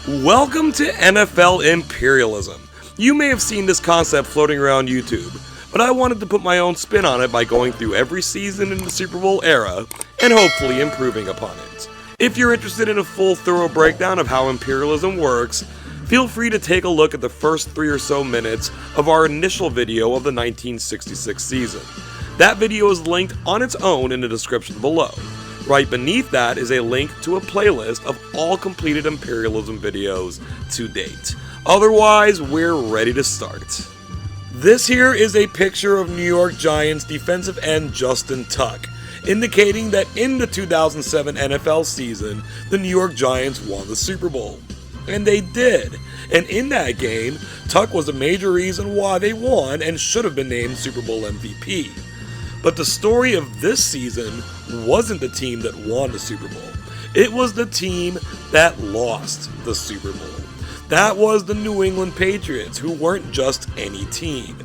Welcome to NFL Imperialism. You may have seen this concept floating around YouTube, but I wanted to put my own spin on it by going through every season in the Super Bowl era and hopefully improving upon it. If you're interested in a full thorough breakdown of how imperialism works, feel free to take a look at the first 3 or so minutes of our initial video of the 1966 season. That video is linked on its own in the description below. Right beneath that is a link to a playlist of all completed imperialism videos to date. Otherwise, we're ready to start. This here is a picture of New York Giants defensive end Justin Tuck, indicating that in the 2007 NFL season, the New York Giants won the Super Bowl. And they did. And in that game, Tuck was a major reason why they won and should have been named Super Bowl MVP. But the story of this season wasn't the team that won the Super Bowl. It was the team that lost the Super Bowl. That was the New England Patriots, who weren't just any team.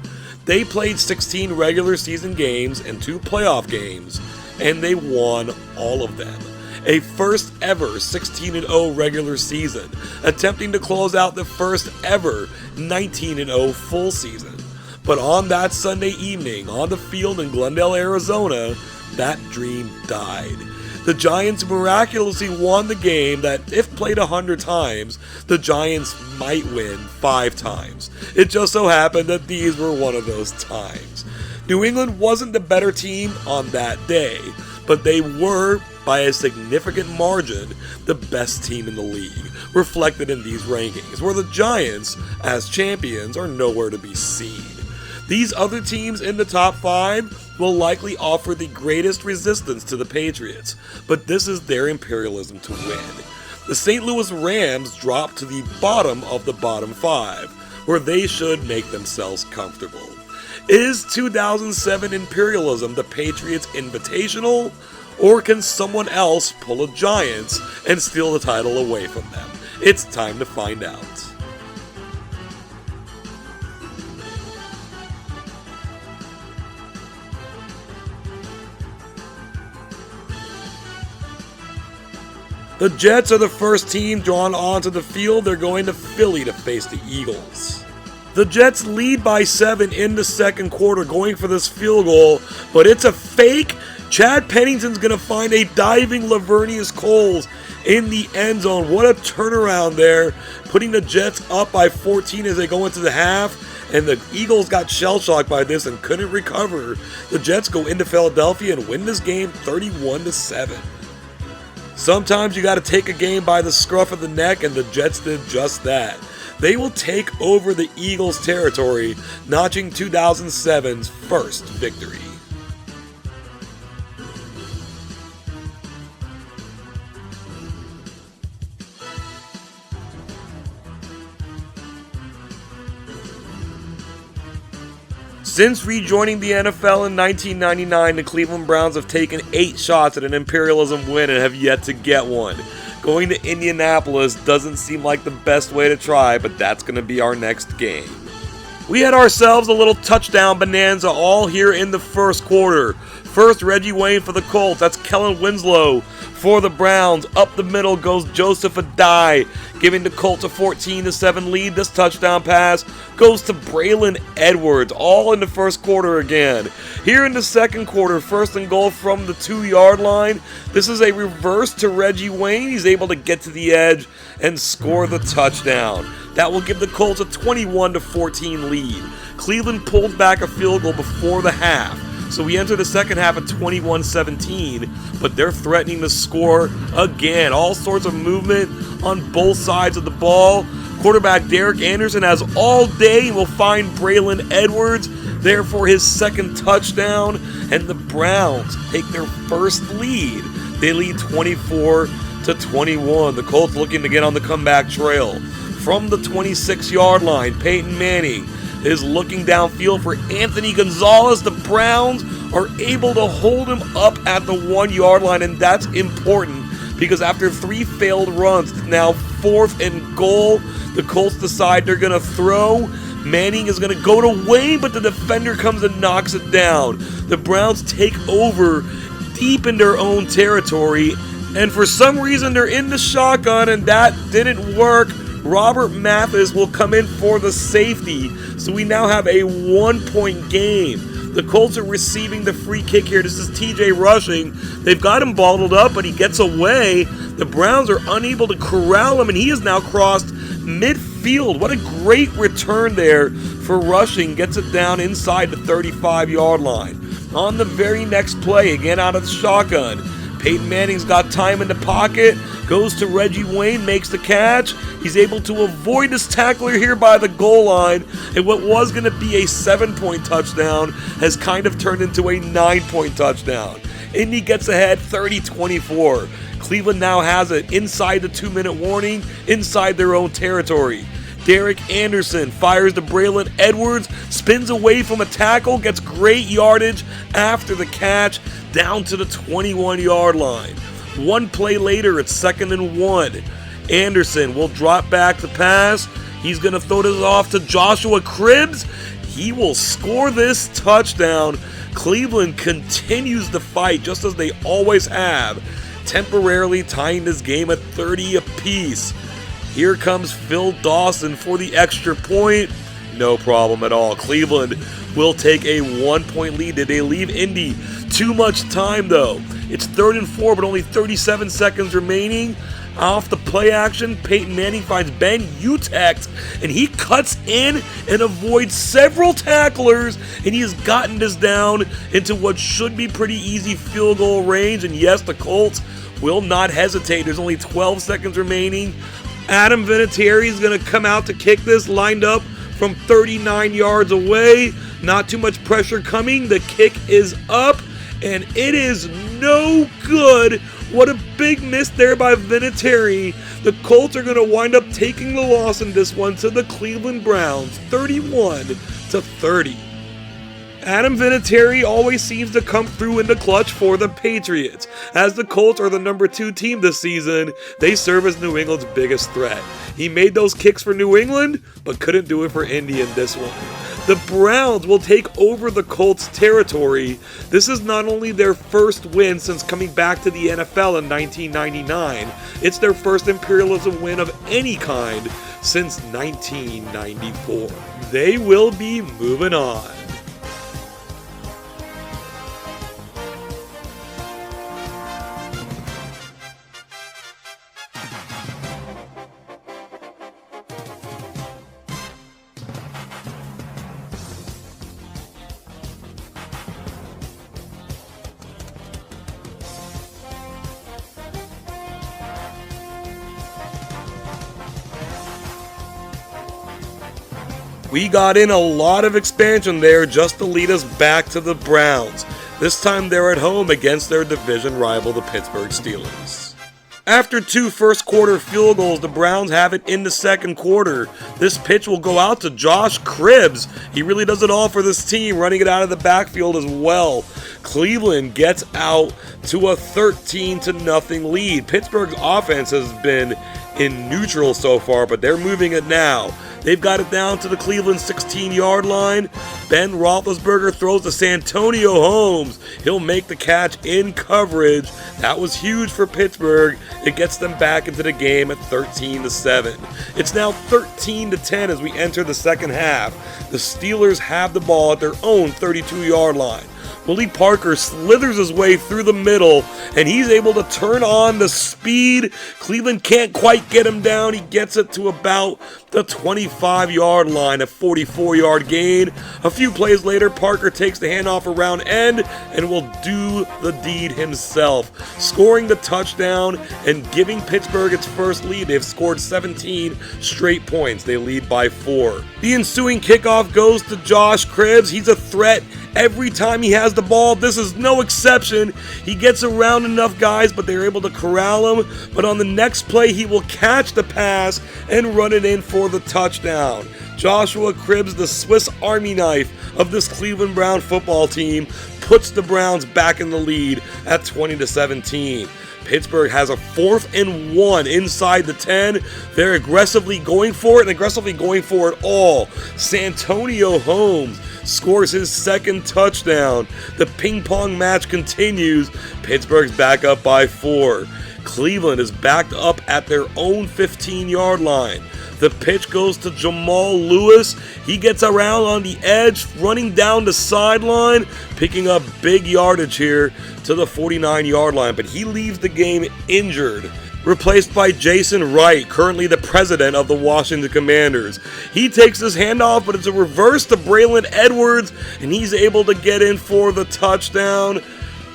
They played 16 regular season games and 2 playoff games, and they won all of them. A first ever 16-0 regular season, attempting to close out the first ever 19-0 full season. But on that Sunday evening, on the field in Glendale, Arizona, that dream died. The Giants miraculously won the game that, if played 100 times, the Giants might win 5 times. It just so happened that these were one of those times. New England wasn't the better team on that day, but they were, by a significant margin, the best team in the league, reflected in these rankings, where the Giants, as champions, are nowhere to be seen. These other teams in the top 5 will likely offer the greatest resistance to the Patriots, but this is their imperialism to win. The St. Louis Rams dropped to the bottom of the bottom 5, where they should make themselves comfortable. Is 2007 imperialism the Patriots' invitational, or can someone else pull a Giants and steal the title away from them? It's time to find out. The Jets are the first team drawn onto the field. They're going to Philly to face the Eagles. The Jets lead by 7 in the second quarter, going for this field goal, but it's a fake. Chad Pennington's going to find a diving Lavernius Coles in the end zone. What a turnaround there, putting the Jets up by 14 as they go into the half, and the Eagles got shell-shocked by this and couldn't recover. The Jets go into Philadelphia and win this game 31-7. Sometimes you got to take a game by the scruff of the neck, and the Jets did just that. They will take over the Eagles' territory, notching 2007's first victory. Since rejoining the NFL in 1999, the Cleveland Browns have taken 8 shots at an imperialism win and have yet to get one. Going to Indianapolis doesn't seem like the best way to try, but that's going to be our next game. We had ourselves a little touchdown bonanza all here in the first quarter. First, Reggie Wayne for the Colts. That's Kellen Winslow for the Browns. Up the middle goes Joseph Adai, giving the Colts a 14-7 lead. This touchdown pass goes to Braylon Edwards, all in the first quarter again. Here in the second quarter, first and goal from the 2-yard line. This is a reverse to Reggie Wayne. He's able to get to the edge and score the touchdown. That will give the Colts a 21-14 lead. Cleveland pulled back a field goal before the half, so we enter the second half at 21-17, but they're threatening to score again. All sorts of movement on both sides of the ball. Quarterback Derek Anderson has all day and will find Braylon Edwards there for his second touchdown, and the Browns take their first lead. They lead 24-21. The Colts looking to get on the comeback trail. From the 26-yard line, Peyton Manning is looking downfield for Anthony Gonzalez. The Browns are able to hold him up at the 1-yard line, and that's important because after 3 failed runs, it's now 4th and goal. The Colts decide they're going to throw. Manning is going to go to Wayne, but the defender comes and knocks it down. The Browns take over deep in their own territory, and for some reason they're in the shotgun, and that didn't work. Robert Mathis will come in for the safety, so we now have a 1-point game. The Colts are receiving the free kick here. This is TJ rushing. They've got him bottled up, but he gets away. The Browns are unable to corral him, and he has now crossed midfield. What a great return there for rushing. Gets it down inside the 35-yard line. On the very next play, again out of the shotgun, Peyton Manning's got time in the pocket, goes to Reggie Wayne, makes the catch. He's able to avoid his tackler here by the goal line, and what was going to be a 7-point touchdown has kind of turned into a 9-point touchdown. Indy gets ahead 30-24. Cleveland now has it inside the 2-minute warning, inside their own territory. Derek Anderson fires to Braylon Edwards, spins away from a tackle, gets great yardage after the catch, down to the 21-yard line. One play later, it's 2nd and 1. Anderson will drop back the pass. He's going to throw this off to Joshua Cribbs. He will score this touchdown. Cleveland continues the fight just as they always have, temporarily tying this game at 30 apiece. Here comes Phil Dawson for the extra point. No problem at all. Cleveland will take a 1-point lead. Did they leave Indy too much time, though? It's 3rd and 4, but only 37 seconds remaining. Off the play action, Peyton Manning finds Ben Utecht, and he cuts in and avoids several tacklers, and he has gotten this down into what should be pretty easy field goal range. And yes, the Colts will not hesitate. There's only 12 seconds remaining. Adam Vinatieri is going to come out to kick this, lined up from 39 yards away. Not too much pressure coming. The kick is up, and it is no good. What a big miss there by Vinatieri. The Colts are going to wind up taking the loss in this one to the Cleveland Browns, 31-30. Adam Vinatieri always seems to come through in the clutch for the Patriots. As the Colts are the number 2 team this season, they serve as New England's biggest threat. He made those kicks for New England, but couldn't do it for Indy in this one. The Browns will take over the Colts' territory. This is not only their first win since coming back to the NFL in 1999, it's their first imperialism win of any kind since 1994. They will be moving on. We got in a lot of expansion there just to lead us back to the Browns. This time they're at home against their division rival, the Pittsburgh Steelers. After 2 first-quarter field goals, the Browns have it in the second quarter. This pitch will go out to Josh Cribbs. He really does it all for this team, running it out of the backfield as well. Cleveland gets out to a 13-0 lead. Pittsburgh's offense has been in neutral so far, but they're moving it now. They've got it down to the Cleveland 16-yard line. Ben Roethlisberger throws to Santonio Holmes. He'll make the catch in coverage. That was huge for Pittsburgh. It gets them back into the game at 13-7. It's now 13-10 as we enter the second half. The Steelers have the ball at their own 32-yard line. Willie Parker slithers his way through the middle, and he's able to turn on the speed. Cleveland can't quite get him down. He gets it to about the 25-yard line, a 44-yard gain. A few plays later, Parker takes the handoff around end and will do the deed himself, scoring the touchdown and giving Pittsburgh its first lead. They've scored 17 straight points. They lead by 4. The ensuing kickoff goes to Josh Cribbs. He's a threat every time he has the ball. This is no exception. He gets around enough guys, but they're able to corral him. But on the next play, he will catch the pass and run it in for the touchdown. Joshua Cribbs, the Swiss Army knife of this Cleveland Brown football team, puts the Browns back in the lead at 20-17. Pittsburgh has a 4th and 1 inside the 10. They're aggressively going for it, and aggressively going for it all. Santonio Holmes scores his second touchdown. The ping pong match continues. Pittsburgh's back up by 4. Cleveland is backed up at their own 15-yard line. The pitch goes to Jamal Lewis. He gets around on the edge, running down the sideline, picking up big yardage here to the 49-yard line, but he leaves the game injured. Replaced by Jason Wright, currently the president of the Washington Commanders. He takes his handoff, but it's a reverse to Braylon Edwards, and he's able to get in for the touchdown.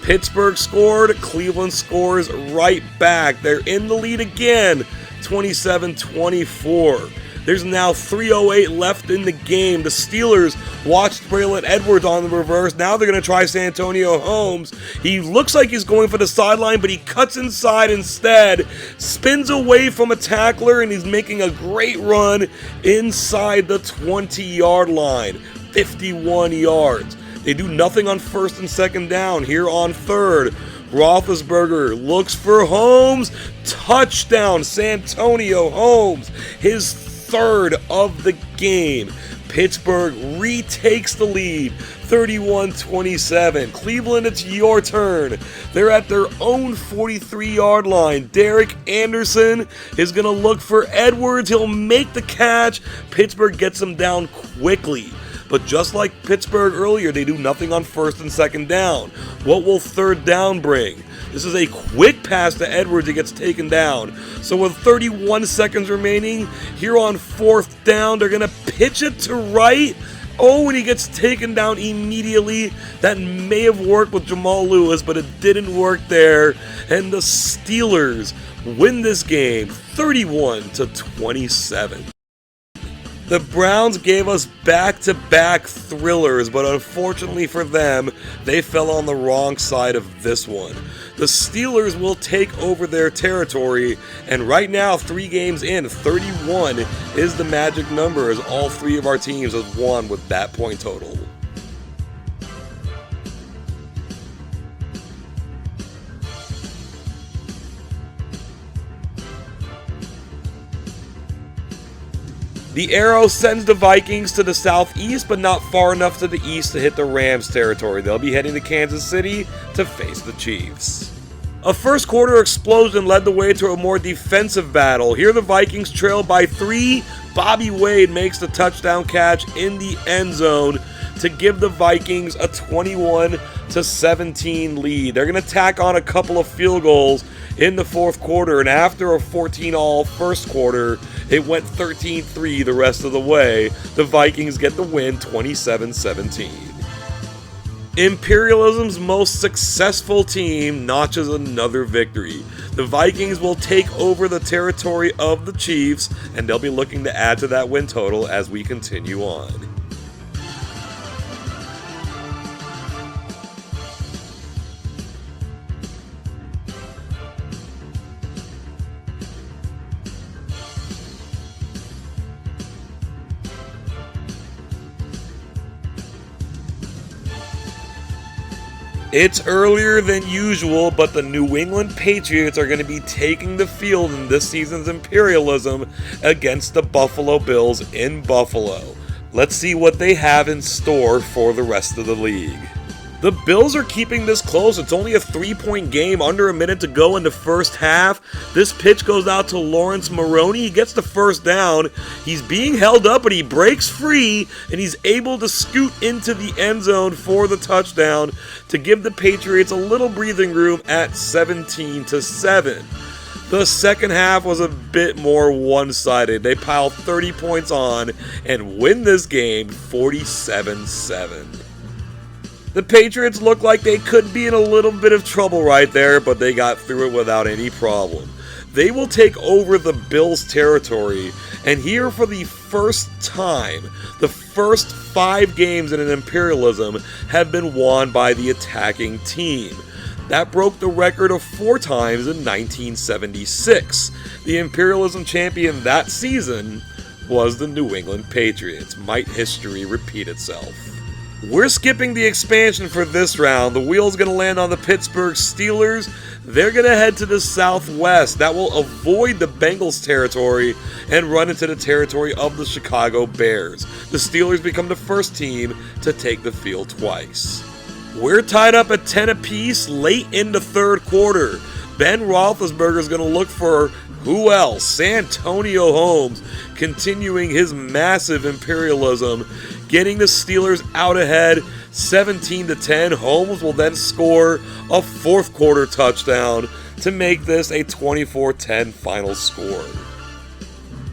Pittsburgh scored, Cleveland scores right back. They're in the lead again, 27-24. There's now 3:08 left in the game. The Steelers watched Braylon Edwards on the reverse. Now they're going to try Santonio Holmes. He looks like he's going for the sideline, but he cuts inside instead, spins away from a tackler, and he's making a great run inside the 20-yard line, 51 yards. They do nothing on first and second down. Here on third, Roethlisberger looks for Holmes. Touchdown, Santonio Holmes, his third of the game. Pittsburgh retakes the lead, 31-27. Cleveland, it's your turn. They're at their own 43-yard line. Derek Anderson is going to look for Edwards. He'll make the catch. Pittsburgh gets him down quickly. But just like Pittsburgh earlier, they do nothing on first and second down. What will third down bring? This is a quick pass to Edwards. He gets taken down. So with 31 seconds remaining, here on fourth down, they're going to pitch it to Wright. Oh, and he gets taken down immediately. That may have worked with Jamal Lewis, but it didn't work there. And the Steelers win this game 31-27. The Browns gave us back-to-back thrillers, but unfortunately for them, they fell on the wrong side of this one. The Steelers will take over their territory, and right now, 3 games in, 31 is the magic number, as all 3 of our teams have won with that point total. The arrow sends the Vikings to the southeast, but not far enough to the east to hit the Rams' territory. They'll be heading to Kansas City to face the Chiefs. A first quarter explosion led the way to a more defensive battle. Here the Vikings trail by 3. Bobby Wade makes the touchdown catch in the end zone to give the Vikings a 21-17 lead. They're going to tack on a couple of field goals in the fourth quarter, and after a 14-all first quarter, it went 13-3 the rest of the way. The Vikings get the win 27-17. Imperialism's most successful team notches another victory. The Vikings will take over the territory of the Chiefs, and they'll be looking to add to that win total as we continue on. It's earlier than usual, but the New England Patriots are going to be taking the field in this season's Imperialism against the Buffalo Bills in Buffalo. Let's see what they have in store for the rest of the league. The Bills are keeping this close. It's only a 3-point game, under a minute to go in the first half. This pitch goes out to Lawrence Maroney. He gets the first down. He's being held up, but he breaks free, and he's able to scoot into the end zone for the touchdown to give the Patriots a little breathing room at 17-7. The second half was a bit more one-sided. They piled 30 points on and win this game 47-7. The Patriots look like they could be in a little bit of trouble right there, but they got through it without any problem. They will take over the Bills' territory, and here for the first time, the first 5 games in an Imperialism have been won by the attacking team. That broke the record of 4 times in 1976. The Imperialism champion that season was the New England Patriots. Might history repeat itself? We're skipping the expansion for this round. The wheel's going to land on the Pittsburgh Steelers. They're going to head to the southwest. That will avoid the Bengals territory and run into the territory of the Chicago Bears. The Steelers become the first team to take the field twice. We're tied up at 10 apiece late in the third quarter. Ben Roethlisberger is going to look for Who else? Santonio Holmes continuing his massive imperialism, getting the Steelers out ahead 17-10. Holmes will then score a fourth quarter touchdown to make this a 24-10 final score.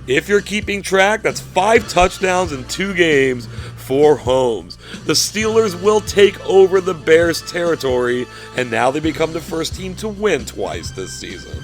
If you're keeping track, that's 5 touchdowns in 2 games for Holmes. The Steelers will take over the Bears' territory, and now they become the first team to win twice this season.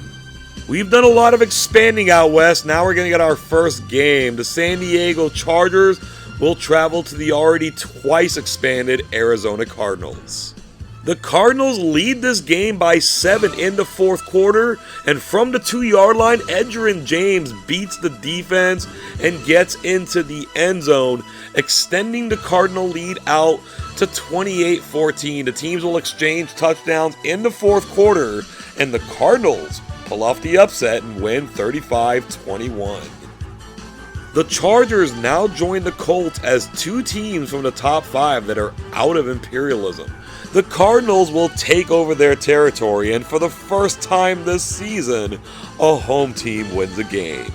We've done a lot of expanding out west. Now we're going to get our first game. The San Diego Chargers will travel to the already twice expanded Arizona Cardinals. The Cardinals lead this game by 7 in the fourth quarter, and from the 2-yard line, Edgerrin James beats the defense and gets into the end zone, extending the Cardinal lead out to 28-14. The teams will exchange touchdowns in the fourth quarter, and the Cardinals pull off the upset and win 35-21. The Chargers now join the Colts as 2 teams from the top 5 that are out of imperialism. The Cardinals will take over their territory, and for the first time this season, a home team wins a game.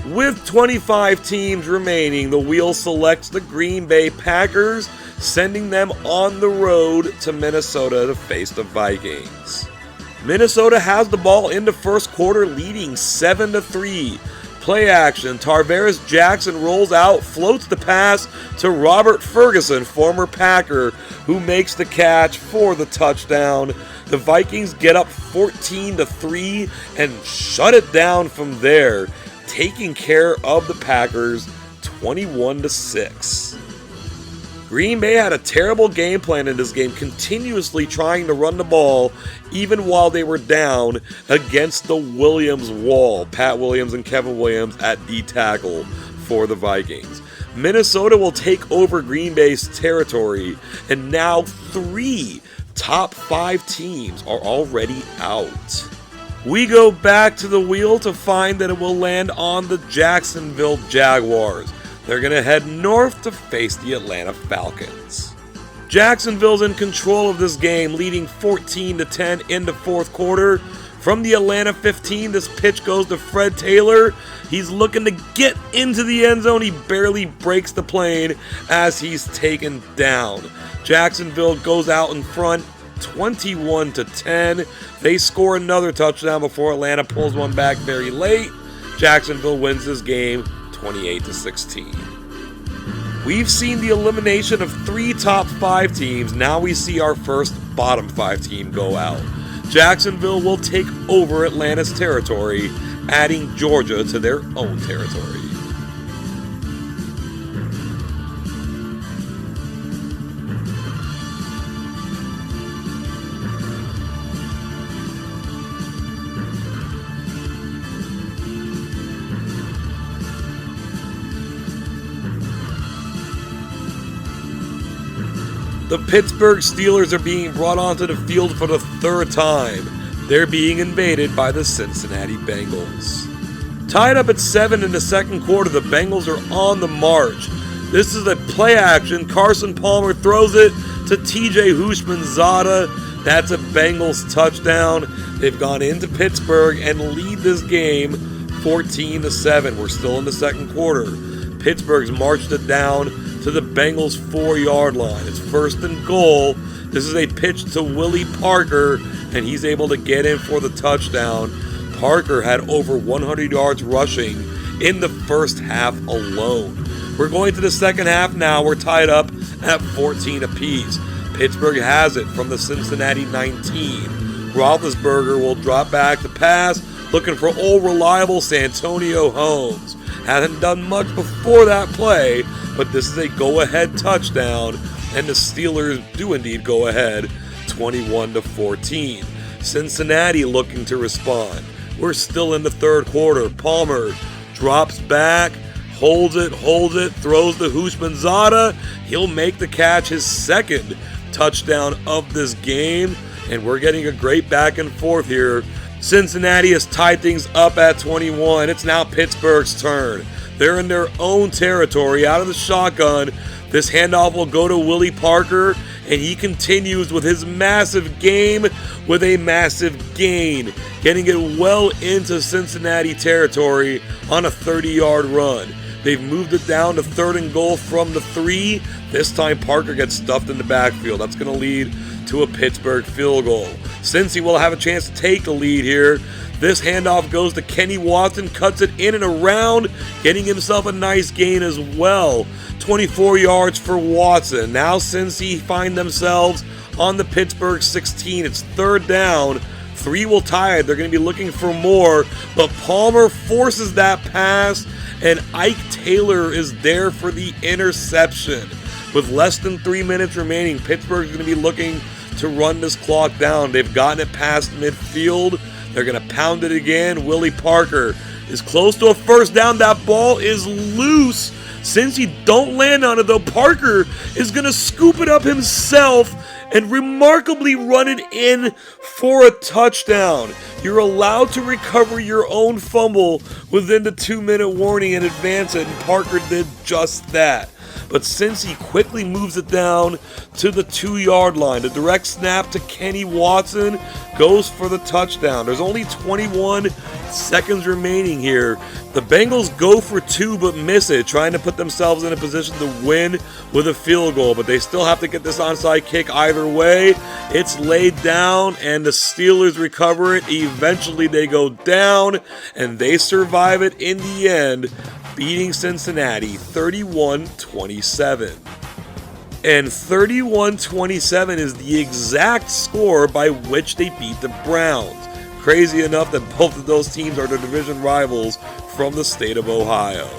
With 25 teams remaining, the wheel selects the Green Bay Packers, sending them on the road to Minnesota to face the Vikings. Minnesota has the ball in the first quarter, leading 7-3. Play action, Tarvaris Jackson rolls out, floats the pass to Robert Ferguson, former Packer, who makes the catch for the touchdown. The Vikings get up 14-3 and shut it down from there, taking care of the Packers 21-6. Green Bay had a terrible game plan in this game, continuously trying to run the ball even while they were down against the Williams wall. Pat Williams and Kevin Williams at D tackle for the Vikings. Minnesota will take over Green Bay's territory, and now 3 top 5 teams are already out. We go back to the wheel to find that it will land on the Jacksonville Jaguars. They're going to head north to face the Atlanta Falcons. Jacksonville's in control of this game, leading 14-10 in the fourth quarter. From the Atlanta 15, this pitch goes to Fred Taylor. He's looking to get into the end zone. He barely breaks the plane as he's taken down. Jacksonville goes out in front 21-10. They score another touchdown before Atlanta pulls one back very late. Jacksonville wins this game 28-16. We've seen the elimination of 3 top 5 teams. Now we see our first bottom 5 team go out. Jacksonville will take over Atlanta's territory, adding Georgia to their own territory. The Pittsburgh Steelers are being brought onto the field for the 3rd time. They're being invaded by the Cincinnati Bengals. Tied up at 7 in the second quarter, the Bengals are on the march. This is a play action. Carson Palmer throws it to TJ Houshmandzadeh. That's a Bengals touchdown. They've gone into Pittsburgh and lead this game 14-7. We're still in the second quarter. Pittsburgh's marched it down to the Bengals' 4-yard line. It's 1st and goal. This is a pitch to Willie Parker, and he's able to get in for the touchdown. Parker had over 100 yards rushing in the first half alone. We're going to the second half now. We're tied up at 14 apiece. Pittsburgh has it from the Cincinnati 19. Roethlisberger will drop back to pass, looking for old reliable Santonio Holmes. Hasn't done much before that play, but this is a go-ahead touchdown, and the Steelers do indeed go ahead 21-14. Cincinnati looking to respond. We're still in the third quarter. Palmer drops back, holds it, throws to Houshmandzadeh. He'll make the catch, his 2nd touchdown of this game, and we're getting a great back and forth here. Cincinnati has tied things up at 21. It's now Pittsburgh's turn. They're in their own territory, out of the shotgun. This handoff will go to Willie Parker, and he continues with his massive game with a massive gain, getting it well into Cincinnati territory on a 30-yard run. They've moved it down to 3rd and goal from the 3. This time Parker gets stuffed in the backfield. That's going to lead to a Pittsburgh field goal. Cincy will have a chance to take the lead here. This handoff goes to Kenny Watson, cuts it in and around, getting himself a nice gain as well. 24 yards for Watson. Now Cincy find themselves on the Pittsburgh 16. It's 3rd down. 3 will tie it. They're going to be looking for more, but Palmer forces that pass, and Ike Taylor is there for the interception. With less than 3 minutes remaining, Pittsburgh's going to be looking to run this clock down. They've gotten it past midfield. They're going to pound it again. Willie Parker is close to a 1st down. That ball is loose. Cincy don't land on it, though. Parker is going to scoop it up himself and remarkably run it in for a touchdown. You're allowed to recover your own fumble within the 2-minute warning and advance it, and Parker did just that. But Cincy quickly moves it down to the 2-yard line. The direct snap to Kenny Watson goes for the touchdown. There's only 21 seconds remaining here. The Bengals go for 2 but miss it, trying to put themselves in a position to win with a field goal, but they still have to get this onside kick either way. It's laid down and the Steelers recover it. Eventually they go down and they survive it in the end, beating Cincinnati 31-27. And 31-27 is the exact score by which they beat the Browns. Crazy enough that both of those teams are the division rivals from the state of Ohio.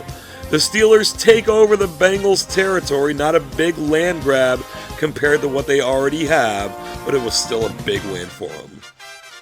The Steelers take over the Bengals' territory, not a big land grab compared to what they already have, but it was still a big win for them.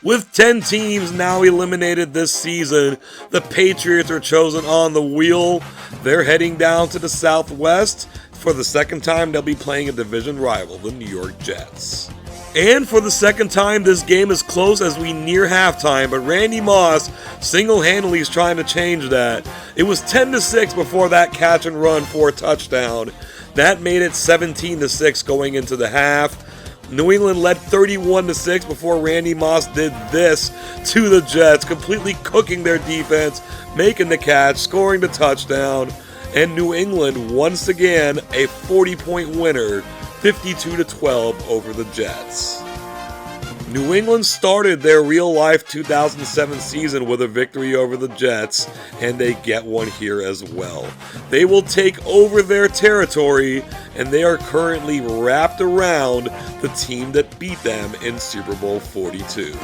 With 10 teams now eliminated this season, the Patriots are chosen on the wheel. They're heading down to the Southwest. For the second time, they'll be playing a division rival, the New York Jets. And for the second time, this game is close as we near halftime, but Randy Moss single-handedly is trying to change that. It was 10-6 before that catch and run for a touchdown. That made it 17-6 going into the half. New England led 31-6 before Randy Moss did this to the Jets, completely cooking their defense, making the catch, scoring the touchdown, and New England once again a 40-point winner, 52-12 over the Jets. New England started their real-life 2007 season with a victory over the Jets, and they get one here as well. They will take over their territory, and they are currently wrapped around the team that beat them in Super Bowl 42.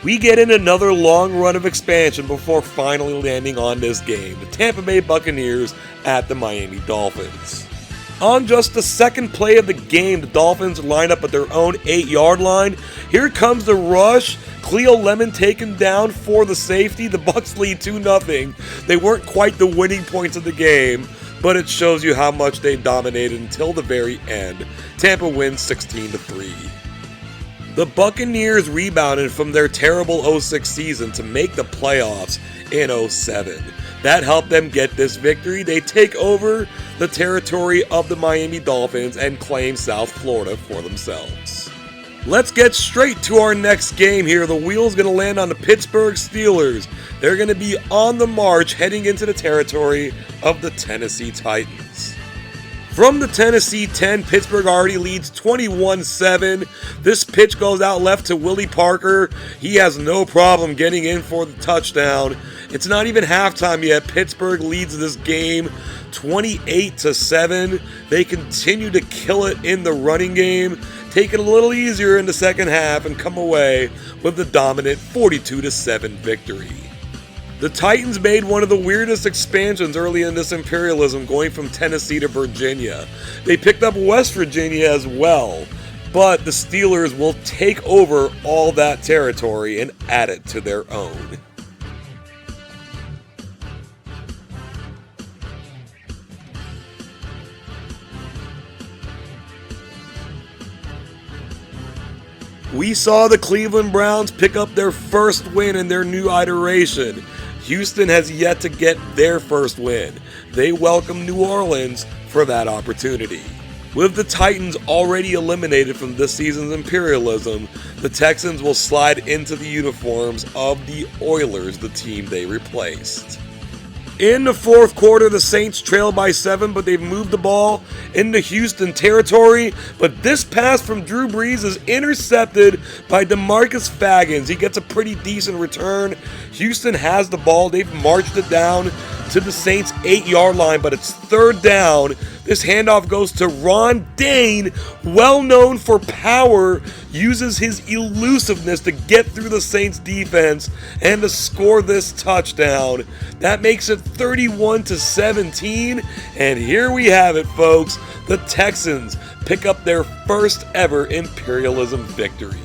We get in another long run of expansion before finally landing on this game, the Tampa Bay Buccaneers at the Miami Dolphins. On just the second play of the game, the Dolphins line up at their own 8-yard line. Here comes the rush. Cleo Lemon taken down for the safety. The Bucs lead 2-0. They weren't quite the winning points of the game, but it shows you how much they dominated until the very end. Tampa wins 16-3. The Buccaneers rebounded from their terrible 06 season to make the playoffs in 07. That helped them get this victory. They take over the territory of the Miami Dolphins and claim South Florida for themselves. Let's get straight to our next game here. The wheel's going to land on the Pittsburgh Steelers. They're going to be on the march heading into the territory of the Tennessee Titans. From the Tennessee 10, Pittsburgh already leads 21-7. This pitch goes out left to Willie Parker. He has no problem getting in for the touchdown. It's not even halftime yet. Pittsburgh leads this game 28-7. They continue to kill it in the running game, take it a little easier in the second half, and come away with the dominant 42-7 victory. The Titans made one of the weirdest expansions early in this imperialism, going from Tennessee to Virginia. They picked up West Virginia as well. but the Steelers will take over all that territory and add it to their own. We saw the Cleveland Browns pick up their first win in their new iteration. Houston has yet to get their first win. They welcome New Orleans for that opportunity. With the Titans already eliminated from this season's Imperialism, the Texans will slide into the uniforms of the Oilers, the team they replaced. In the fourth quarter, the Saints trail by 7, but they've moved the ball into Houston territory. But this pass from Drew Brees is intercepted by DeMarcus Faggins. He gets a pretty decent return. Houston has the ball. They've marched it down to the Saints' 8-yard line, but it's third down. This handoff goes to Ron Dane, well known for power, uses his elusiveness to get through the Saints defense and to score this touchdown. That makes it 31-17, and here we have it, folks. The Texans pick up their first ever Imperialism victory.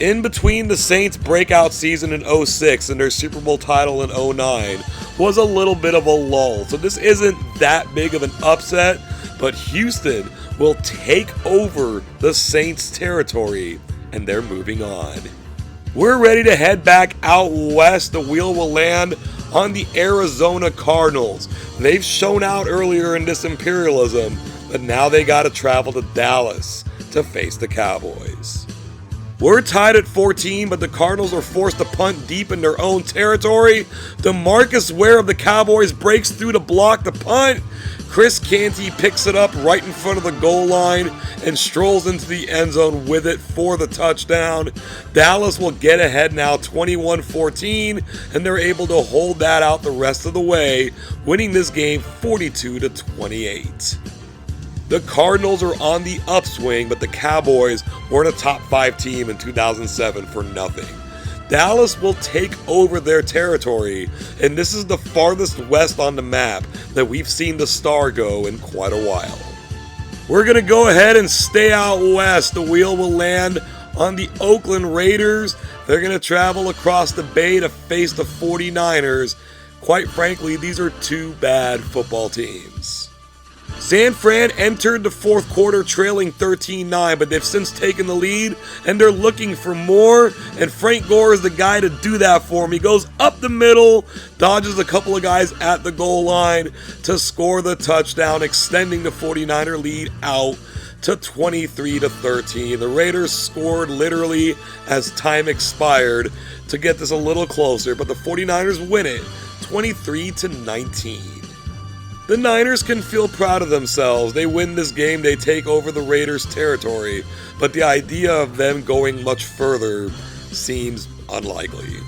In between the Saints' breakout season in 06 and their Super Bowl title in 09 was a little bit of a lull, so this isn't that big of an upset, but Houston will take over the Saints' territory, and they're moving on. We're ready to head back out west. The wheel will land on the Arizona Cardinals. They've shown out earlier in this Imperialism, but now they got to travel to Dallas to face the Cowboys. We're tied at 14, but the Cardinals are forced to punt deep in their own territory. DeMarcus Ware of the Cowboys breaks through to block the punt. Chris Canty picks it up right in front of the goal line and strolls into the end zone with it for the touchdown. Dallas will get ahead now 21-14, and they're able to hold that out the rest of the way, winning this game 42-28. The Cardinals are on the upswing, but the Cowboys weren't a top 5 team in 2007 for nothing. Dallas will take over their territory, and this is the farthest west on the map that we've seen the Star go in quite a while. We're going to go ahead and stay out west. The wheel will land on the Oakland Raiders. They're going to travel across the bay to face the 49ers. Quite frankly, these are two bad football teams. San Fran entered the fourth quarter trailing 13-9, but they've since taken the lead, and they're looking for more, and Frank Gore is the guy to do that for them. He goes up the middle, dodges a couple of guys at the goal line to score the touchdown, extending the 49er lead out to 23-13. The Raiders scored literally as time expired to get this a little closer, but the 49ers win it 23-19. The Niners can feel proud of themselves. They win this game, they take over the Raiders' territory, but the idea of them going much further seems unlikely.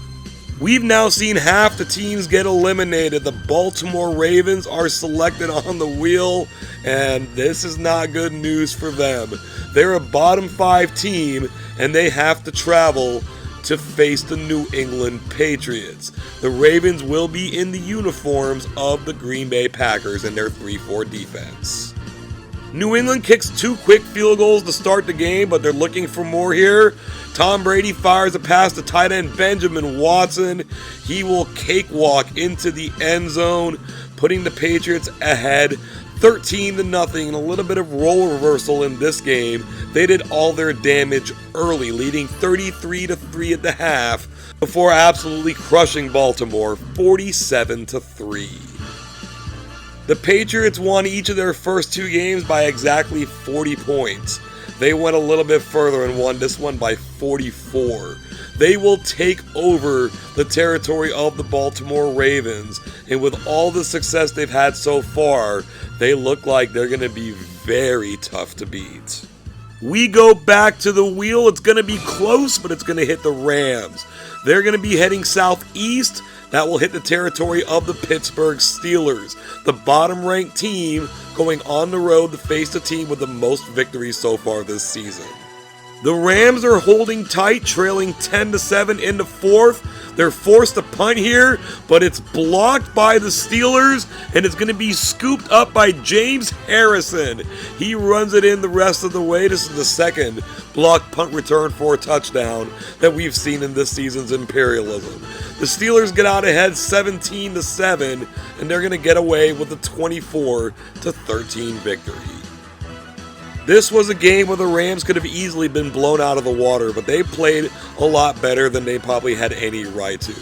We've now seen half the teams get eliminated. The Baltimore Ravens are selected on the wheel, and this is not good news for them. They're a bottom 5 team, and they have to travel to face the New England Patriots. The Ravens will be in the uniforms of the Green Bay Packers in their 3-4 defense. New England kicks 2 quick field goals to start the game, but they're looking for more here. Tom Brady fires a pass to tight end Benjamin Watson. He will cakewalk into the end zone, putting the Patriots ahead 13-0, and a little bit of role reversal in this game. They did all their damage early, leading 33-3 at the half, before absolutely crushing Baltimore 47-3. The Patriots won each of their first 2 games by exactly 40 points. They went a little bit further and won this one by 44. They will take over the territory of the Baltimore Ravens, and with all the success they've had so far, they look like they're going to be very tough to beat. We go back to the wheel. It's going to be close, but it's going to hit the Rams. They're going to be heading southeast. That will hit the territory of the Pittsburgh Steelers, the bottom-ranked team going on the road to face the team with the most victories so far this season. The Rams are holding tight, trailing 10-7 in the fourth. They're forced to punt here, but it's blocked by the Steelers, and it's going to be scooped up by James Harrison. He runs it in the rest of the way. This is the second blocked punt return for a touchdown that we've seen in this season's Imperialism. The Steelers get out ahead 17-7, and they're going to get away with a 24-13 victory. This was a game where the Rams could have easily been blown out of the water, but they played a lot better than they probably had any right to.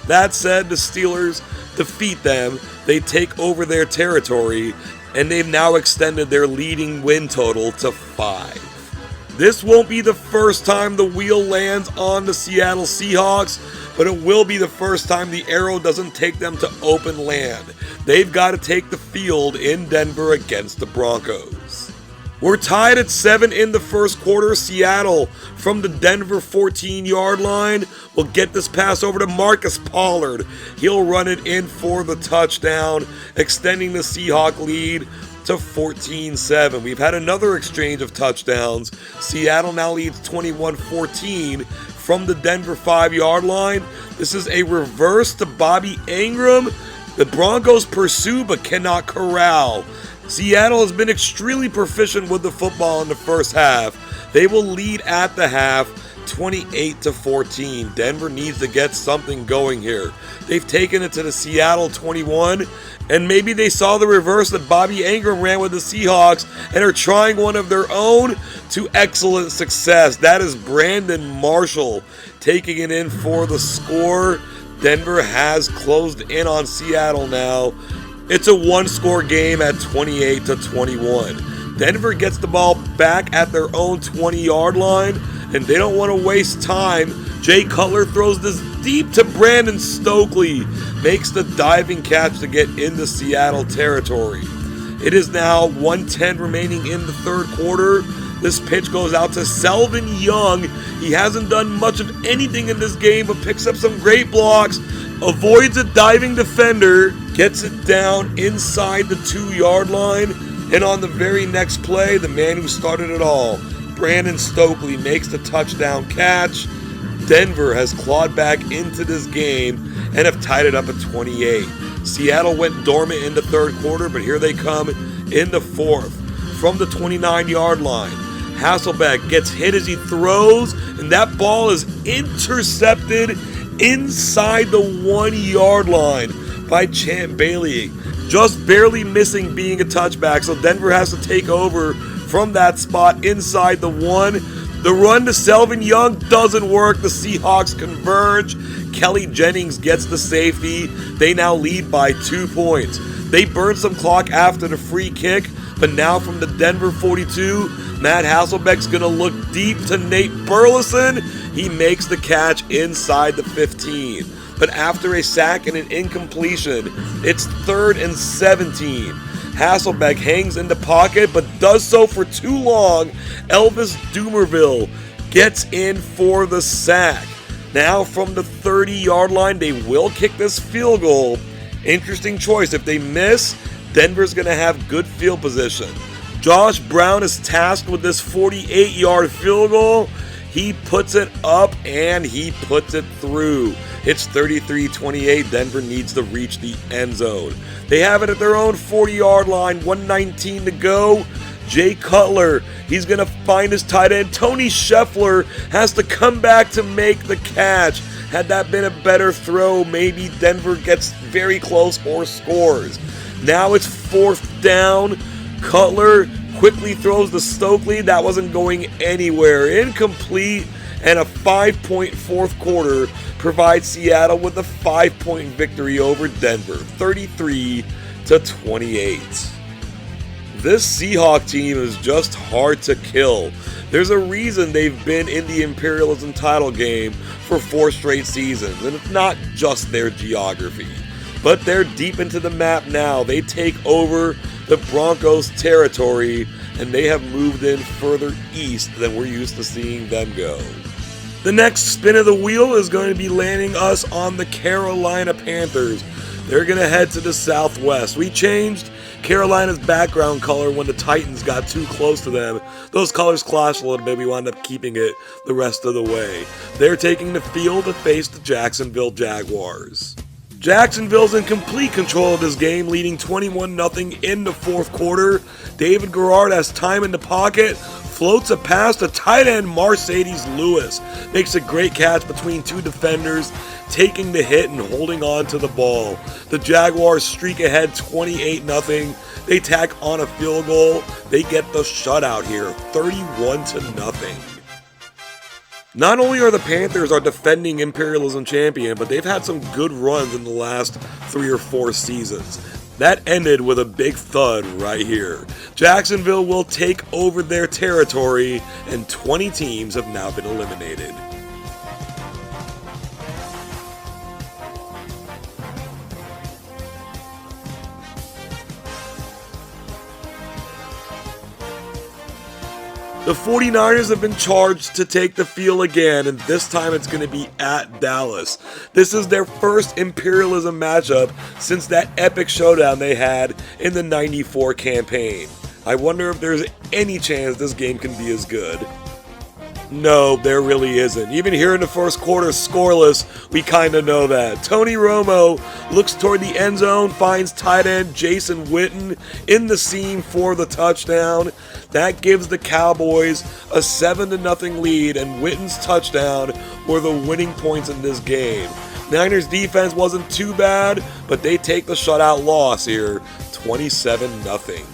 That said, the Steelers defeat them, they take over their territory, and they've now extended their leading win total to 5. This won't be the first time the wheel lands on the Seattle Seahawks, but it will be the first time the arrow doesn't take them to open land. They've got to take the field in Denver against the Broncos. We're tied at 7 in the first quarter. Seattle, from the Denver 14-yard line, will get this pass over to Marcus Pollard. He'll run it in for the touchdown, extending the Seahawk lead to 14-7. We've had another exchange of touchdowns. Seattle now leads 21-14 from the Denver 5-yard line. This is a reverse to Bobby Ingram. The Broncos pursue but cannot corral. Seattle has been extremely proficient with the football in the first half. They will lead at the half 28-14. Denver needs to get something going here. They've taken it to the Seattle 21, and maybe they saw the reverse that Bobby Ingram ran with the Seahawks and are trying one of their own to excellent success. That is Brandon Marshall taking it in for the score. Denver has closed in on Seattle now. It's a one-score game at 28-21. Denver gets the ball back at their own 20-yard line, and they don't want to waste time. Jay Cutler throws this deep to Brandon Stokely, makes the diving catch to get into Seattle territory. It is now 1:10 remaining in the third quarter. This pitch goes out to Selvin Young. He hasn't done much of anything in this game, but picks up some great blocks, avoids a diving defender, gets it down inside the 2-yard line, and on the very next play, the man who started it all, Brandon Stokely, makes the touchdown catch. Denver has clawed back into this game and have tied it up at 28. Seattle went dormant in the third quarter, but here they come in the fourth. From the 29-yard line, Hasselbeck gets hit as he throws, and that ball is intercepted inside the 1-yard line by Champ Bailey, just barely missing being a touchback, so Denver has to take over from that spot inside the 1. The run to Selvin Young doesn't work. The Seahawks converge. Kelly Jennings gets the safety. They now lead by 2 points. They burn some clock after the free kick, but now from the Denver 42, Matt Hasselbeck's going to look deep to Nate Burleson. He makes the catch inside the 15. But after a sack and an incompletion, it's 3rd and 17. Hasselbeck hangs in the pocket, but does so for too long. Elvis Dumerville gets in for the sack. Now from the 30-yard line, they will kick this field goal. Interesting choice. If they miss, Denver's going to have good field position. Josh Brown is tasked with this 48-yard field goal. He puts it up and he puts it through. It's 33-28. Denver needs to reach the end zone. They have it at their own 40-yard line, 1:19 to go. Jay Cutler, he's going to find his tight end. Tony Scheffler has to come back to make the catch. Had that been a better throw, maybe Denver gets very close or scores. Now it's 4th down. Cutler quickly throws to Stokely. That wasn't going anywhere. Incomplete, and a 5-point fourth quarter provides Seattle with a 5-point victory over Denver, 33-28. This Seahawk team is just hard to kill. There's a reason they've been in the Imperialism title game for 4 straight seasons, and it's not just their geography. But they're deep into the map now. They take over the Broncos territory, and they have moved in further east than we're used to seeing them go. The next spin of the wheel is going to be landing us on the Carolina Panthers. They're going to head to the southwest. We changed Carolina's background color when the Titans got too close to them. Those colors clashed a little bit, we wound up keeping it the rest of the way. They're taking the field to face the Jacksonville Jaguars. Jacksonville's in complete control of this game, leading 21-0 in the fourth quarter. David Garrard has time in the pocket, floats a pass to tight end Mercedes Lewis. Makes a great catch between two defenders, taking the hit and holding on to the ball. The Jaguars streak ahead 28-0. They tack on a field goal. They get the shutout here, 31-0. Not only are the Panthers our defending Imperialism champion, but they've had some good runs in the last 3 or 4 seasons. That ended with a big thud right here. Jacksonville will take over their territory, and 20 teams have now been eliminated. The 49ers have been charged to take the field again, and this time it's going to be at Dallas. This is their first Imperialism matchup since that epic showdown they had in the '94 campaign. I wonder if there's any chance this game can be as good. No, there really isn't. Even here in the first quarter, scoreless, we kind of know that. Tony Romo looks toward the end zone, finds tight end Jason Witten in the seam for the touchdown. That gives the Cowboys a 7-0 lead, and Witten's touchdown were the winning points in this game. Niners defense wasn't too bad, but they take the shutout loss here, 27-0.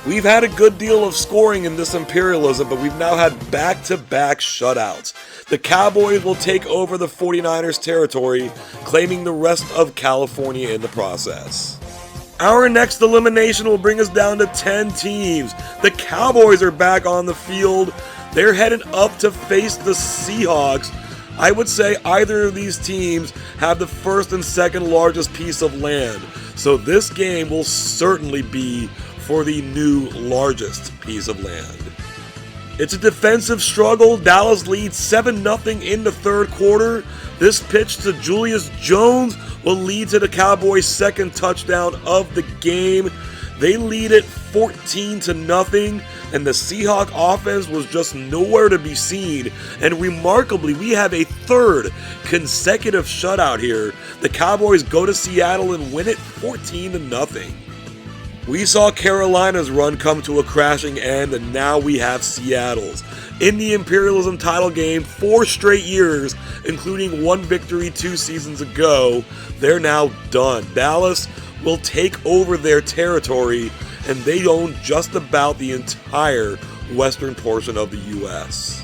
We've had a good deal of scoring in this Imperialism, but we've now had back-to-back shutouts. The Cowboys will take over the 49ers territory, claiming the rest of California in the process. Our next elimination will bring us down to 10 teams. The Cowboys are back on the field. They're headed up to face the Seahawks. I would say either of these teams have the first and second largest piece of land, so this game will certainly be for the new largest piece of land. It's a defensive struggle. Dallas leads 7-0 in the third quarter. This pitch to Julius Jones will lead to the Cowboys' second touchdown of the game. They lead it 14-0, and the Seahawks offense was just nowhere to be seen. And remarkably, we have a third consecutive shutout here. The Cowboys go to Seattle and win it 14-0. We saw Carolina's run come to a crashing end, and now we have Seattle's. In the Imperialism title game, 4 straight years, including 1 victory 2 seasons ago, they're now done. Dallas will take over their territory, and they own just about the entire western portion of the U.S.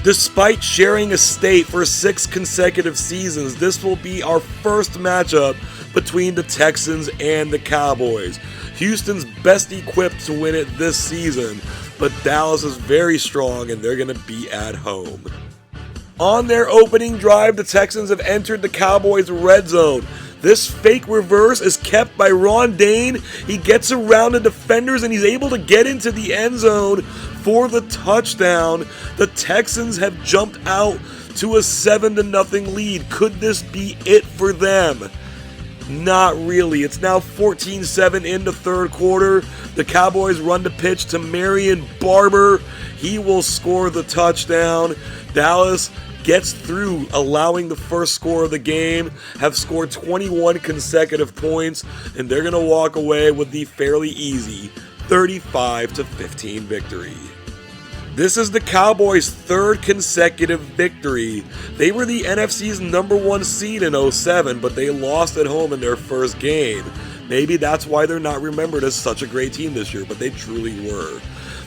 Despite sharing a state for 6 consecutive seasons, this will be our first matchup between the Texans and the Cowboys. Houston's best equipped to win it this season, but Dallas is very strong and they're going to be at home. On their opening drive, the Texans have entered the Cowboys' red zone. This fake reverse is kept by Ron Dane. He gets around the defenders and he's able to get into the end zone for the touchdown. The Texans have jumped out to a 7-0 lead. Could this be it for them? Not really. It's now 14-7 in the third quarter. The Cowboys run the pitch to Marion Barber. He will score the touchdown. Dallas gets through, allowing the first score of the game, have scored 21 consecutive points, and they're going to walk away with the fairly easy 35-15 victory. This is the Cowboys' third consecutive victory. They were the NFC's #1 seed in 07, but they lost at home in their first game. Maybe that's why they're not remembered as such a great team this year, but they truly were.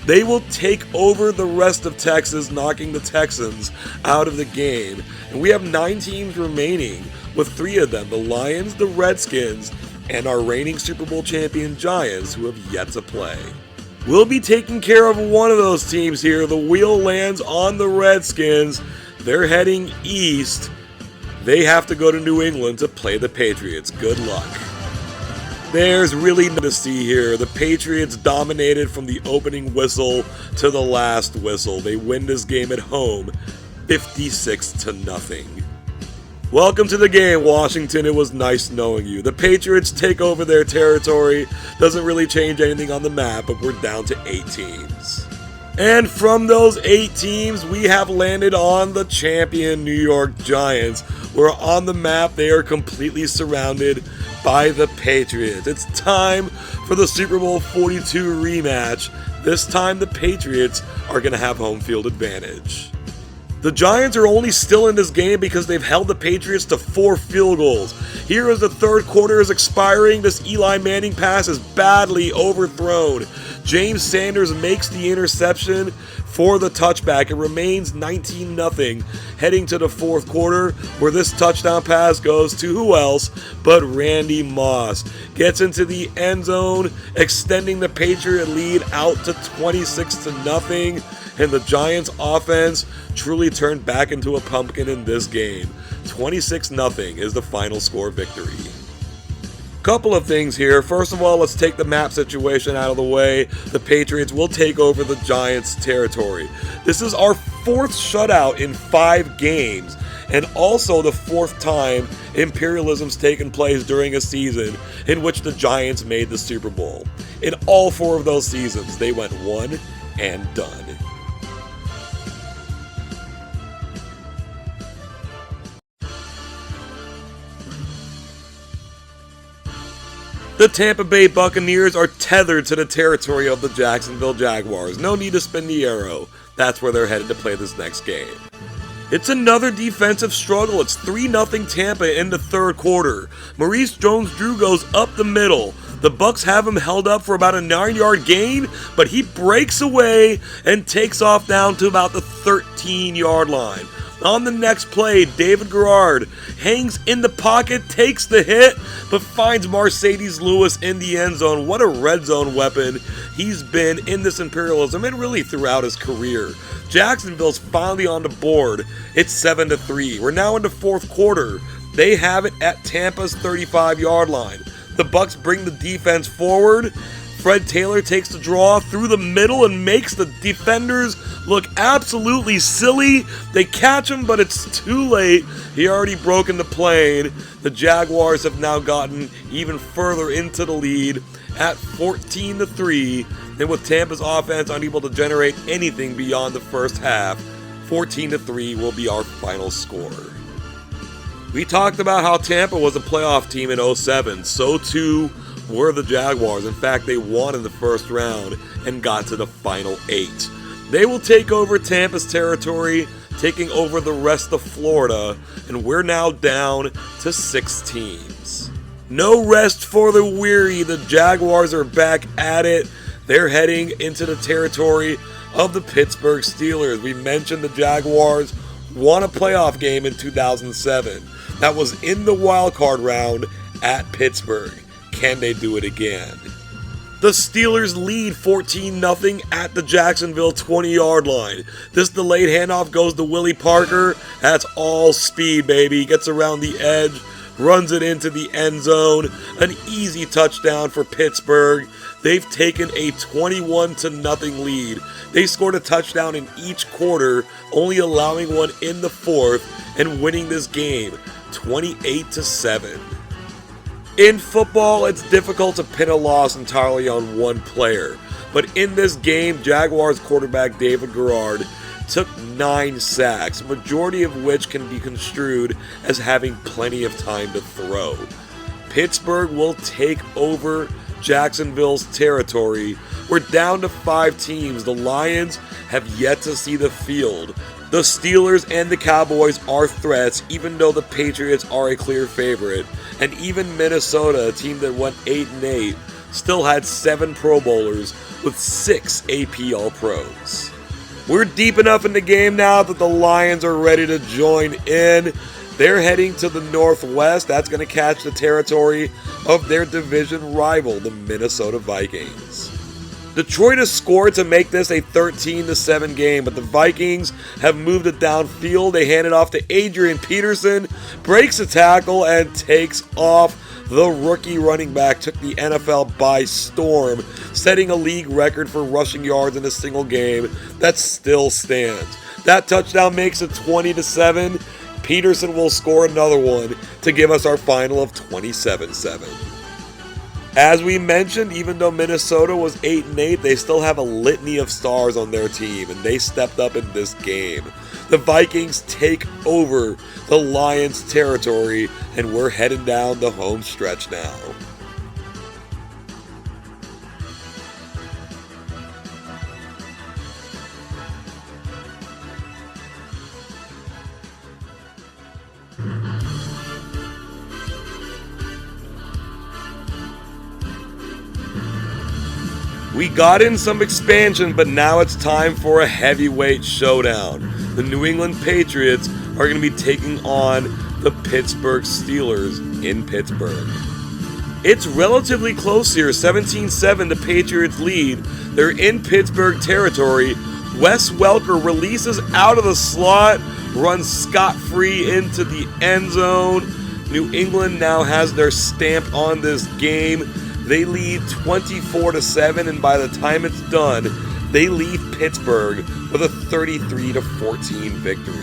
They will take over the rest of Texas, knocking the Texans out of the game. And we have 9 teams remaining, with 3 of them, the Lions, the Redskins, and our reigning Super Bowl champion Giants, who have yet to play. We'll be taking care of one of those teams here. The wheel lands on the Redskins. They're heading east. They have to go to New England to play the Patriots. Good luck. There's really nothing to see here. The Patriots dominated from the opening whistle to the last whistle. They win this game at home, 56-0. Welcome to the game, Washington. It was nice knowing you. The Patriots take over their territory. Doesn't really change anything on the map, but we're down to 8 teams. And from those 8 teams, we have landed on the champion New York Giants, where on the map they are completely surrounded by the Patriots. It's time for the Super Bowl 42 rematch. This time the Patriots are going to have home field advantage. The Giants are only still in this game because they've held the Patriots to 4 field goals. Here as the third quarter is expiring, this Eli Manning pass is badly overthrown. James Sanders makes the interception for the touchback. It remains 19-0 heading to the fourth quarter, where this touchdown pass goes to who else but Randy Moss. Gets into the end zone, extending the Patriot lead out to 26-0. And the Giants offense truly turned back into a pumpkin in this game. 26-0 is the final score victory. Couple of things here. First of all, let's take the map situation out of the way. The Patriots will take over the Giants' territory. This is our 4th shutout in 5 games, and also the 4th time Imperialism's taken place during a season in which the Giants made the Super Bowl. In all 4 of those seasons, they went one and done. The Tampa Bay Buccaneers are tethered to the territory of the Jacksonville Jaguars. No need to spin the arrow. That's where they're headed to play this next game. It's another defensive struggle. It's 3-0 Tampa in the third quarter. Maurice Jones-Drew goes up the middle. The Bucs have him held up for about a 9-yard gain, but he breaks away and takes off down to about the 13-yard line. On the next play, David Garrard hangs in the pocket, takes the hit, but finds Mercedes Lewis in the end zone. What a red zone weapon he's been in this Imperialism and really throughout his career. Jacksonville's finally on the board. It's 7-3. We're now in the fourth quarter. They have it at Tampa's 35-yard line. The Bucs bring the defense forward. Fred Taylor takes the draw through the middle and makes the defenders look absolutely silly. They catch him, but it's too late. He already broken the plane. The Jaguars have now gotten even further into the lead at 14-3. And with Tampa's offense unable to generate anything beyond the first half, 14-3 will be our final score. We talked about how Tampa was a playoff team in 2007. So too were the Jaguars. In fact, they won in the first round and got to the final 8. They will take over Tampa's territory, taking over the rest of Florida, and we're now down to 6 teams. No rest for the weary. The Jaguars are back at it. They're heading into the territory of the Pittsburgh Steelers. We mentioned the Jaguars won a playoff game in 2007. That was in the wild card round at Pittsburgh. Can they do it again? The Steelers lead 14-0 at the Jacksonville 20-yard line. This delayed handoff goes to Willie Parker. That's all speed, baby. Gets around the edge, runs it into the end zone. An easy touchdown for Pittsburgh. They've taken a 21-0 lead. They scored a touchdown in each quarter, only allowing one in the fourth and winning this game 28-7. In football, it's difficult to pin a loss entirely on one player. But in this game, Jaguars quarterback David Garrard took 9 sacks, majority of which can be construed as having plenty of time to throw. Pittsburgh will take over Jacksonville's territory. We're down to 5 teams. The Lions have yet to see the field. The Steelers and the Cowboys are threats, even though the Patriots are a clear favorite. And even Minnesota, a team that went 8-8, still had 7 Pro Bowlers with 6 AP All-Pros. We're deep enough in the game now that the Lions are ready to join in. They're heading to the Northwest. That's going to catch the territory of their division rival, the Minnesota Vikings. Detroit has scored to make this a 13-7 game, but the Vikings have moved it downfield. They hand it off to Adrian Peterson, breaks a tackle, and takes off. The rookie running back took the NFL by storm, setting a league record for rushing yards in a single game that still stands. That touchdown makes it 20-7. Peterson will score another one to give us our final of 27-7. As we mentioned, even though Minnesota was 8-8, they still have a litany of stars on their team, and they stepped up in this game. The Vikings take over the Lions' territory, and we're heading down the home stretch now. We got in some expansion, but now it's time for a heavyweight showdown. The New England Patriots are going to be taking on the Pittsburgh Steelers in Pittsburgh. It's relatively close here, 17-7, the Patriots lead. They're in Pittsburgh territory. Wes Welker releases out of the slot, runs scot-free into the end zone. New England now has their stamp on this game. They lead 24-7, and by the time it's done, they leave Pittsburgh with a 33-14 victory.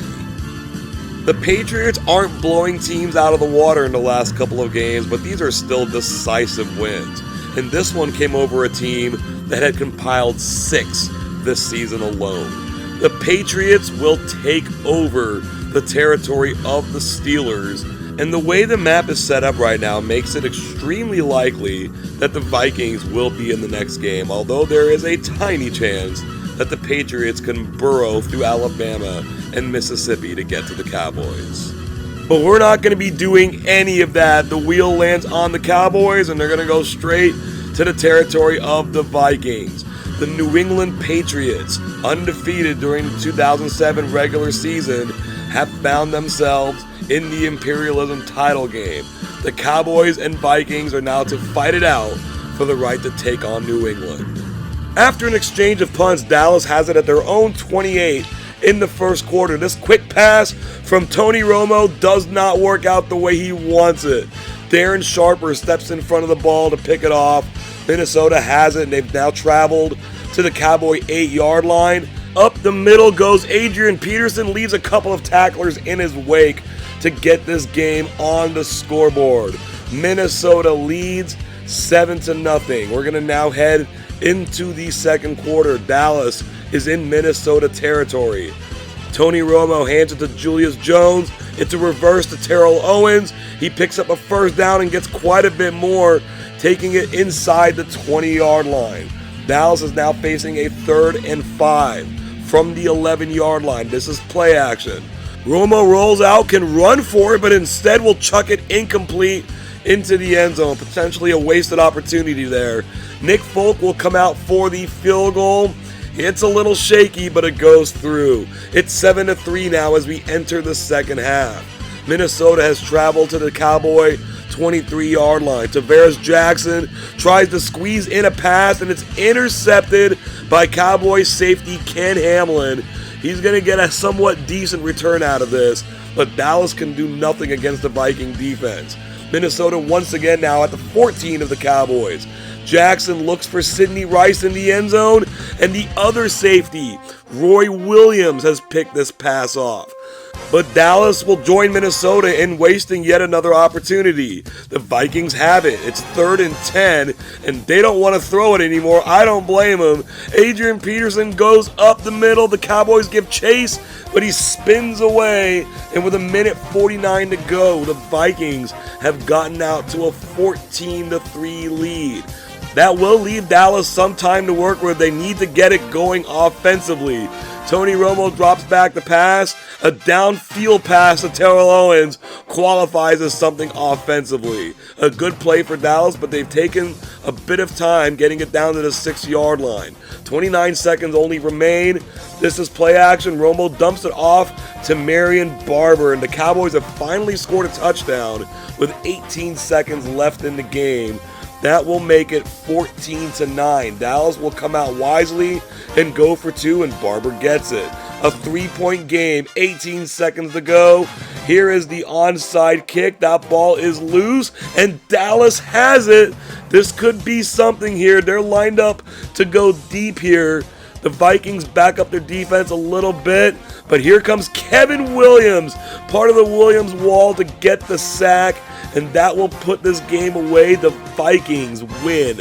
The Patriots aren't blowing teams out of the water in the last couple of games, but these are still decisive wins. And this one came over a team that had compiled 6 this season alone. The Patriots will take over the territory of the Steelers, and the way the map is set up right now makes it extremely likely that the Vikings will be in the next game, although there is a tiny chance that the Patriots can burrow through Alabama and Mississippi to get to the Cowboys. But we're not going to be doing any of that. The wheel lands on the Cowboys, and they're going to go straight to the territory of the Vikings. The New England Patriots, undefeated during the 2007 regular season, have found themselves in the Imperialism title game. The Cowboys and Vikings are now to fight it out for the right to take on New England. After an exchange of punts, Dallas has it at their own 28 in the first quarter. This quick pass from Tony Romo does not work out the way he wants it. Darren Sharper steps in front of the ball to pick it off. Minnesota has it, and they've now traveled to the Cowboy 8-yard line. Up the middle goes Adrian Peterson, leaves a couple of tacklers in his wake to get this game on the scoreboard. Minnesota leads 7-0. We're going to now head into the second quarter. Dallas is in Minnesota territory. Tony Romo hands it to Julius Jones. It's a reverse to Terrell Owens. He picks up a first down and gets quite a bit more, taking it inside the 20-yard line. Dallas is now facing a 3rd and 5 from the 11-yard line. This is play action. Romo rolls out, can run for it, but instead will chuck it incomplete into the end zone. Potentially a wasted opportunity there. Nick Folk will come out for the field goal. It's a little shaky, but it goes through. It's 7-3 now as we enter the second half. Minnesota has traveled to the Cowboy 23-yard line. Tavares Jackson tries to squeeze in a pass, and it's intercepted by Cowboys safety Ken Hamlin. He's going to get a somewhat decent return out of this, but Dallas can do nothing against the Viking defense. Minnesota once again now at the 14 of the Cowboys. Jackson looks for Sidney Rice in the end zone, and the other safety, Roy Williams, has picked this pass off. But Dallas will join Minnesota in wasting yet another opportunity. The Vikings have it. It's 3rd and 10, and they don't want to throw it anymore. I don't blame them. Adrian Peterson goes up the middle. The Cowboys give chase, but he spins away. And with 1:49 to go, the Vikings have gotten out to a 14-3 lead. That will leave Dallas some time to work with. They need to get it going offensively. Tony Romo drops back the pass. A downfield pass to Terrell Owens qualifies as something offensively. A good play for Dallas, but they've taken a bit of time getting it down to the 6-yard line. 29 seconds only remain. This is play action. Romo dumps it off to Marion Barber, and the Cowboys have finally scored a touchdown with 18 seconds left in the game. That will make it 14-9. Dallas will come out wisely and go for 2, and Barber gets it. A 3-point game, 18 seconds to go. Here is the onside kick. That ball is loose, and Dallas has it. This could be something here. They're lined up to go deep here. The Vikings back up their defense a little bit, but here comes Kevin Williams, part of the Williams wall, to get the sack, and that will put this game away. The Vikings win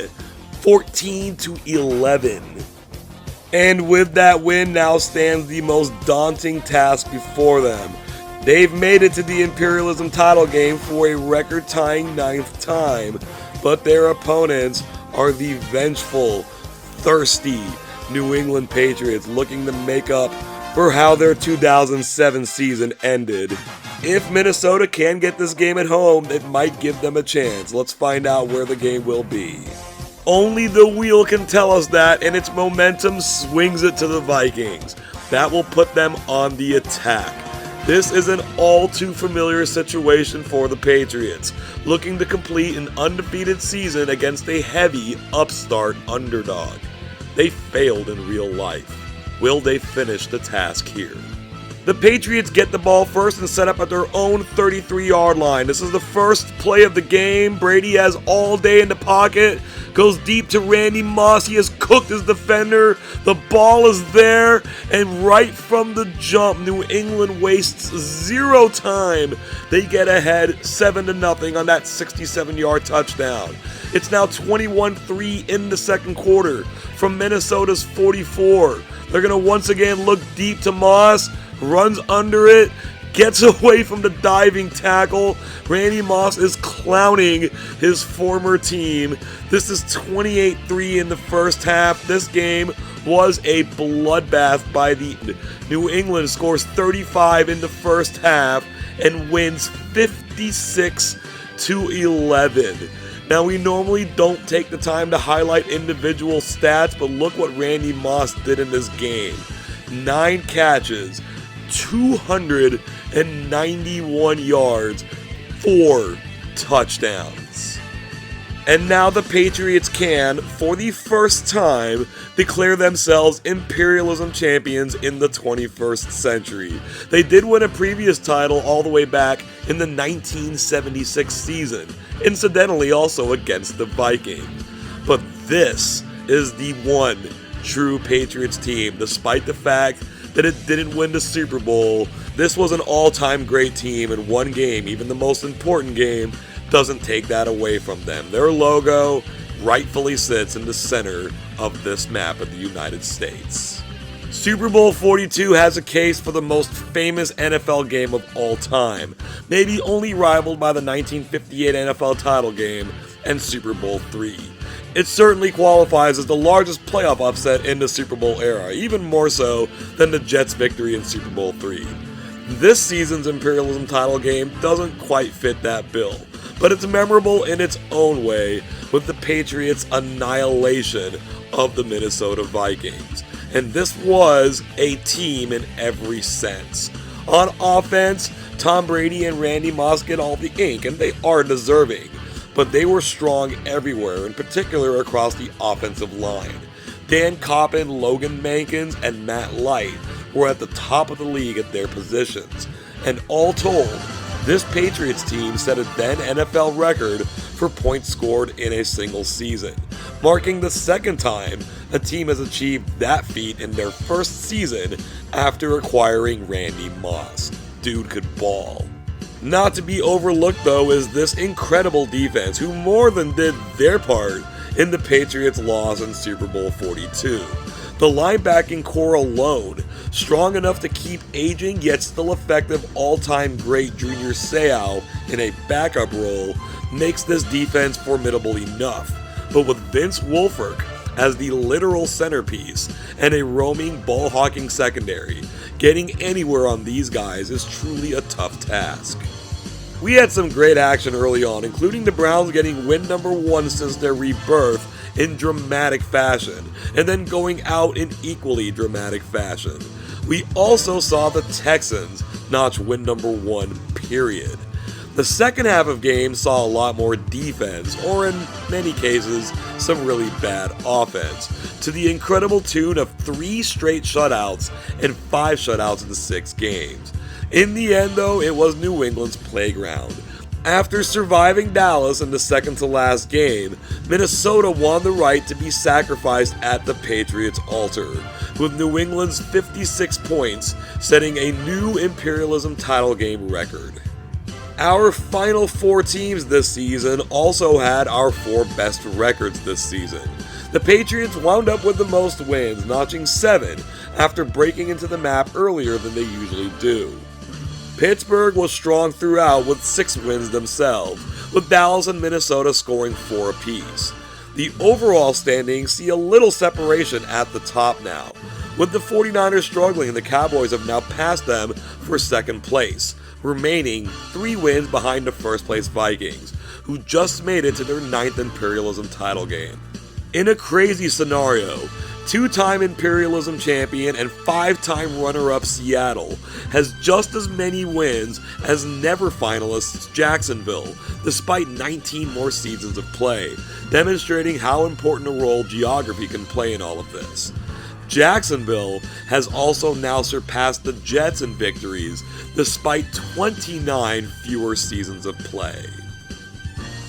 14-11. And with that win now stands the most daunting task before them. They've made it to the Imperialism title game for a record-tying 9th time, but their opponents are the vengeful, thirsty New England Patriots, looking to make up for how their 2007 season ended. If Minnesota can get this game at home, it might give them a chance. Let's find out where the game will be. Only the wheel can tell us that, and its momentum swings it to the Vikings. That will put them on the attack. This is an all too familiar situation for the Patriots, looking to complete an undefeated season against a heavy, upstart underdog. They failed in real life. Will they finish the task here? The Patriots get the ball first and set up at their own 33-yard line. This is the first play of the game. Brady has all day in the pocket. Goes deep to Randy Moss. He has cooked his defender. The ball is there. And right from the jump, New England wastes zero time. They get ahead 7-0 on that 67-yard touchdown. It's now 21-3 in the second quarter from Minnesota's 44. They're going to once again look deep to Moss. Runs under it, gets away from the diving tackle. Randy Moss is clowning his former team. This is 28-3 in the first half. This game was a bloodbath by the New England. Scores 35 in the first half and wins 56-11. Now, we normally don't take the time to highlight individual stats, but look what Randy Moss did in this game. 9 catches, 291 yards, 4 touchdowns. And now the Patriots can, for the first time, declare themselves Imperialism champions in the 21st century. They did win a previous title all the way back in the 1976 season, incidentally also against the Vikings. But this is the one true Patriots team, despite the fact that it didn't win the Super Bowl. This was an all-time great team, and one game, even the most important game, doesn't take that away from them. Their logo rightfully sits in the center of this map of the United States. Super Bowl 42 has a case for the most famous NFL game of all time, maybe only rivaled by the 1958 NFL title game and Super Bowl III. It certainly qualifies as the largest playoff upset in the Super Bowl era, even more so than the Jets' victory in Super Bowl III. This season's Imperialism title game doesn't quite fit that bill, but it's memorable in its own way with the Patriots' annihilation of the Minnesota Vikings. And this was a team in every sense. On offense, Tom Brady and Randy Moss get all the ink, and they are deserving. But they were strong everywhere, in particular across the offensive line. Dan Coppin, Logan Mankins, and Matt Light were at the top of the league at their positions. And all told, this Patriots team set a then NFL record for points scored in a single season, marking the second time a team has achieved that feat in their first season after acquiring Randy Moss. Dude could ball. Not to be overlooked, though, is this incredible defense, who more than did their part in the Patriots' loss in Super Bowl 42. The linebacking core alone, strong enough to keep aging yet still effective all-time great Junior Seau in a backup role, makes this defense formidable enough. But with Vince Wilfork as the literal centerpiece and a roaming ball-hawking secondary, getting anywhere on these guys is truly a tough task. We had some great action early on, including the Browns getting win number 1 since their rebirth in dramatic fashion, and then going out in equally dramatic fashion. We also saw the Texans notch win number 1, period. The second half of games saw a lot more defense, or in many cases, some really bad offense, to the incredible tune of 3 straight shutouts and 5 shutouts in 6 games. In the end though, it was New England's playground. After surviving Dallas in the second to last game, Minnesota won the right to be sacrificed at the Patriots' altar, with New England's 56 points setting a new Imperialism title game record. Our final 4 teams this season also had our 4 best records this season. The Patriots wound up with the most wins, notching 7 after breaking into the map earlier than they usually do. Pittsburgh was strong throughout with 6 wins themselves, with Dallas and Minnesota scoring 4 apiece. The overall standings see a little separation at the top now, with the 49ers struggling and the Cowboys have now passed them for second place, remaining 3 wins behind the first place Vikings, who just made it to their 9th Imperialism title game. In a crazy scenario, 2-time Imperialism champion and 5-time runner-up Seattle has just as many wins as never finalists Jacksonville, despite 19 more seasons of play, demonstrating how important a role geography can play in all of this. Jacksonville has also now surpassed the Jets in victories, despite 29 fewer seasons of play.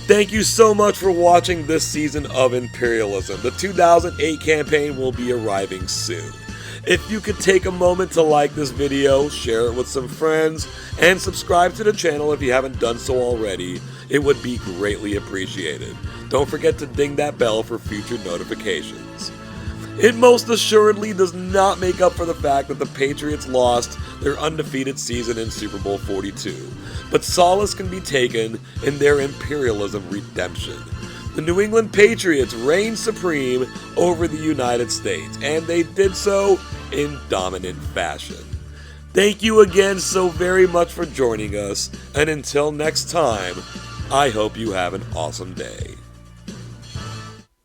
Thank you so much for watching this season of Imperialism. The 2008 campaign will be arriving soon. If you could take a moment to like this video, share it with some friends, and subscribe to the channel if you haven't done so already, it would be greatly appreciated. Don't forget to ding that bell for future notifications. It most assuredly does not make up for the fact that the Patriots lost their undefeated season in Super Bowl 42, but solace can be taken in their Imperialism redemption. The New England Patriots reigned supreme over the United States, and they did so in dominant fashion. Thank you again so very much for joining us, and until next time, I hope you have an awesome day.